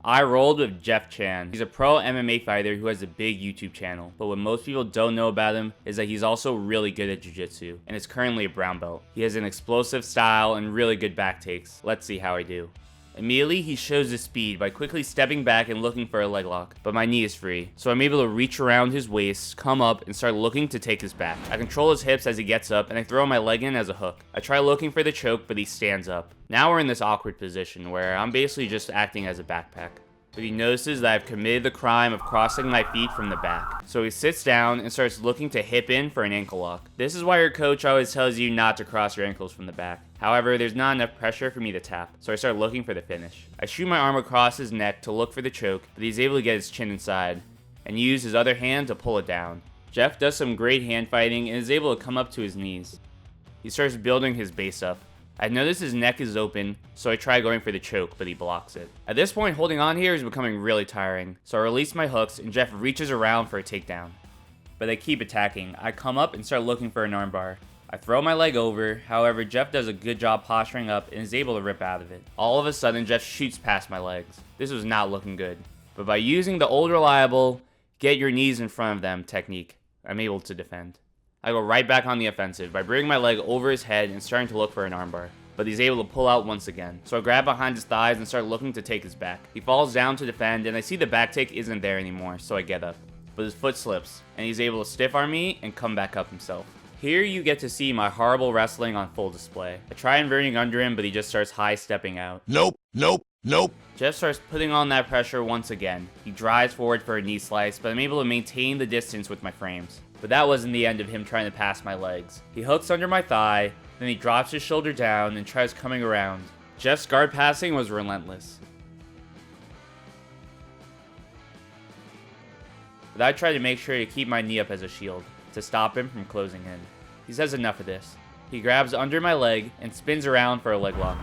I rolled with Jeff Chan. He's a pro MMA fighter who has a big YouTube channel, but what most people don't know about him is that he's also really good at jiu-jitsu and is currently a brown belt. He has an explosive style and really good back takes. Let's see how I do. Immediately, he shows his speed by quickly stepping back and looking for a leg lock, but my knee is free, so I'm able to reach around his waist, come up, and start looking to take his back. I control his hips as he gets up, and I throw my leg in as a hook. I try looking for the choke, but he stands up. Now we're in this awkward position where I'm basically just acting as a backpack. But he notices that I've committed the crime of crossing my feet from the back. So he sits down and starts looking to hip in for an ankle lock. This is why your coach always tells you not to cross your ankles from the back. However, there's not enough pressure for me to tap, so I start looking for the finish. I shoot my arm across his neck to look for the choke, but he's able to get his chin inside, and use his other hand to pull it down. Jeff does some great hand fighting and is able to come up to his knees. He starts building his base up. I notice his neck is open, so I try going for the choke, but he blocks it. At this point, holding on here is becoming really tiring, so I release my hooks and Jeff reaches around for a takedown. But they keep attacking. I come up and start looking for an armbar. I throw my leg over, however, Jeff does a good job posturing up and is able to rip out of it. All of a sudden, Jeff shoots past my legs. This was not looking good. But by using the old reliable, get your knees in front of them technique, I'm able to defend. I go right back on the offensive by bringing my leg over his head and starting to look for an armbar. But he's able to pull out once again. So I grab behind his thighs and start looking to take his back. He falls down to defend, and I see the back take isn't there anymore, so I get up. But his foot slips, and he's able to stiff arm me and come back up himself. Here you get to see my horrible wrestling on full display. I try inverting under him, but he just starts high stepping out. Nope. Jeff starts putting on that pressure once again. He drives forward for a knee slice, but I'm able to maintain the distance with my frames. But that wasn't the end of him trying to pass my legs. He hooks under my thigh, then he drops his shoulder down and tries coming around. Jeff's guard passing was relentless. But I tried to make sure to keep my knee up as a shield, to stop him from closing in. He says enough of this. He grabs under my leg and spins around for a leg lock.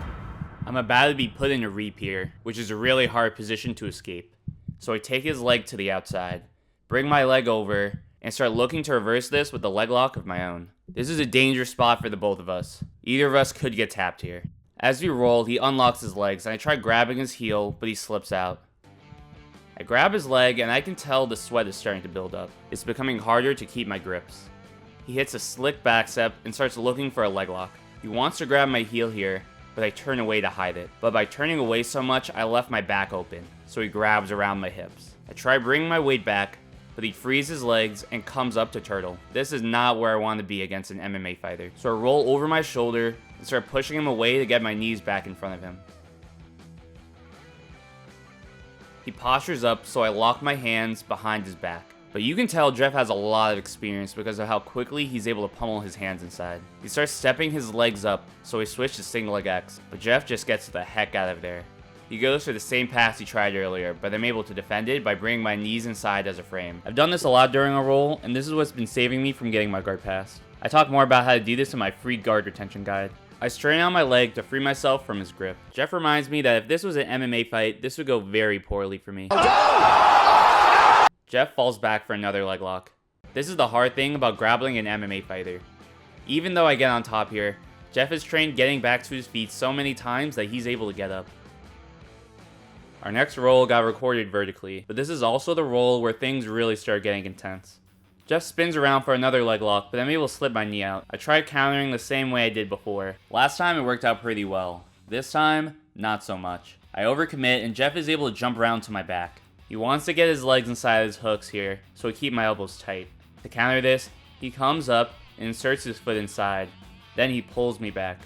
I'm about to be put in a reap here, which is a really hard position to escape. So I take his leg to the outside, bring my leg over, and start looking to reverse this with a leg lock of my own. This is a dangerous spot for the both of us. Either of us could get tapped here. As we roll, he unlocks his legs, and I try grabbing his heel, but he slips out. I grab his leg, and I can tell the sweat is starting to build up. It's becoming harder to keep my grips. He hits a slick back step and starts looking for a leg lock. He wants to grab my heel here, but I turn away to hide it. But by turning away so much, I left my back open, so he grabs around my hips. I try bringing my weight back, but he frees his legs and comes up to turtle. This is not where I want to be against an MMA fighter. So I roll over my shoulder and start pushing him away to get my knees back in front of him. He postures up, so I lock my hands behind his back. But you can tell Jeff has a lot of experience because of how quickly he's able to pummel his hands inside. He starts stepping his legs up, so he switches to single leg X, but Jeff just gets the heck out of there. He goes for the same pass he tried earlier, but I'm able to defend it by bringing my knees inside as a frame. I've done this a lot during a roll, and this is what's been saving me from getting my guard passed. I talk more about how to do this in my free guard retention guide. I strain out my leg to free myself from his grip. Jeff reminds me that if this was an MMA fight, this would go very poorly for me. Jeff falls back for another leg lock. This is the hard thing about grappling an MMA fighter. Even though I get on top here, Jeff is trained getting back to his feet so many times that he's able to get up. Our next roll got recorded vertically, but this is also the roll where things really start getting intense. Jeff spins around for another leg lock, but I'm able to slip my knee out. I tried countering the same way I did before. Last time it worked out pretty well. This time, not so much. I overcommit and Jeff is able to jump around to my back. He wants to get his legs inside his hooks here, so I keep my elbows tight. To counter this, he comes up and inserts his foot inside. Then he pulls me back.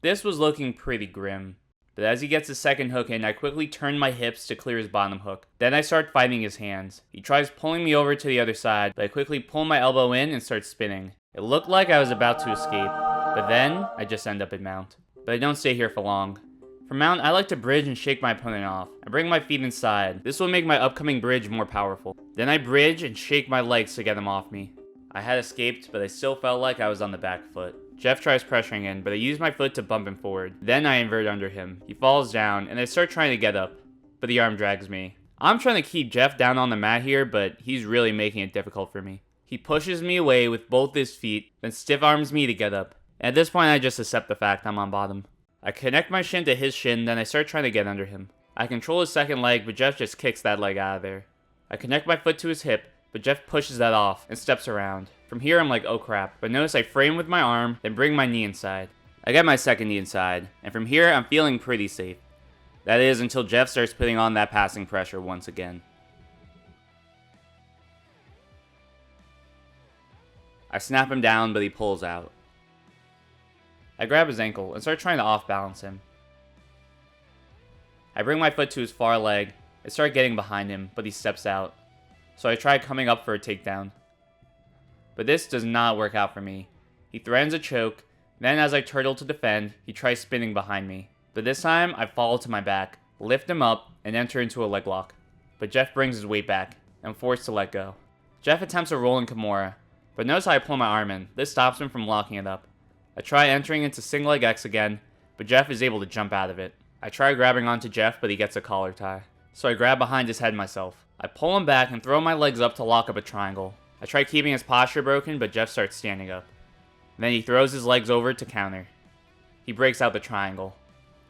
This was looking pretty grim. But as he gets his second hook in, I quickly turn my hips to clear his bottom hook. Then I start fighting his hands. He tries pulling me over to the other side, but I quickly pull my elbow in and start spinning. It looked like I was about to escape, but then I just end up in mount. But I don't stay here for long. For mount, I like to bridge and shake my opponent off. I bring my feet inside. This will make my upcoming bridge more powerful. Then I bridge and shake my legs to get him off me. I had escaped, but I still felt like I was on the back foot. Jeff tries pressuring in, but I use my foot to bump him forward. Then I invert under him. He falls down, and I start trying to get up, but the arm drags me. I'm trying to keep Jeff down on the mat here, but he's really making it difficult for me. He pushes me away with both his feet, then stiff arms me to get up. And at this point, I just accept the fact I'm on bottom. I connect my shin to his shin, then I start trying to get under him. I control his second leg, but Jeff just kicks that leg out of there. I connect my foot to his hip, but Jeff pushes that off and steps around. From here, I'm like, oh crap, but notice I frame with my arm, then bring my knee inside. I get my second knee inside, and from here, I'm feeling pretty safe. That is, until Jeff starts putting on that passing pressure once again. I snap him down, but he pulls out. I grab his ankle and start trying to off-balance him. I bring my foot to his far leg and start getting behind him, but he steps out. So I try coming up for a takedown. But this does not work out for me. He threatens a choke, then as I turtle to defend, he tries spinning behind me. But this time, I fall to my back, lift him up, and enter into a leg lock. But Jeff brings his weight back, and I'm forced to let go. Jeff attempts a rolling Kimura, but notice how I pull my arm in. This stops him from locking it up. I try entering into single leg X again, but Jeff is able to jump out of it. I try grabbing onto Jeff, but he gets a collar tie. So I grab behind his head myself. I pull him back and throw my legs up to lock up a triangle. I try keeping his posture broken, but Jeff starts standing up. Then he throws his legs over to counter. He breaks out the triangle.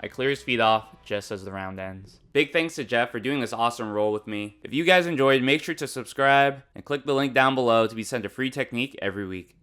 I clear his feet off just as the round ends. Big thanks to Jeff for doing this awesome roll with me. If you guys enjoyed, make sure to subscribe and click the link down below to be sent a free technique every week.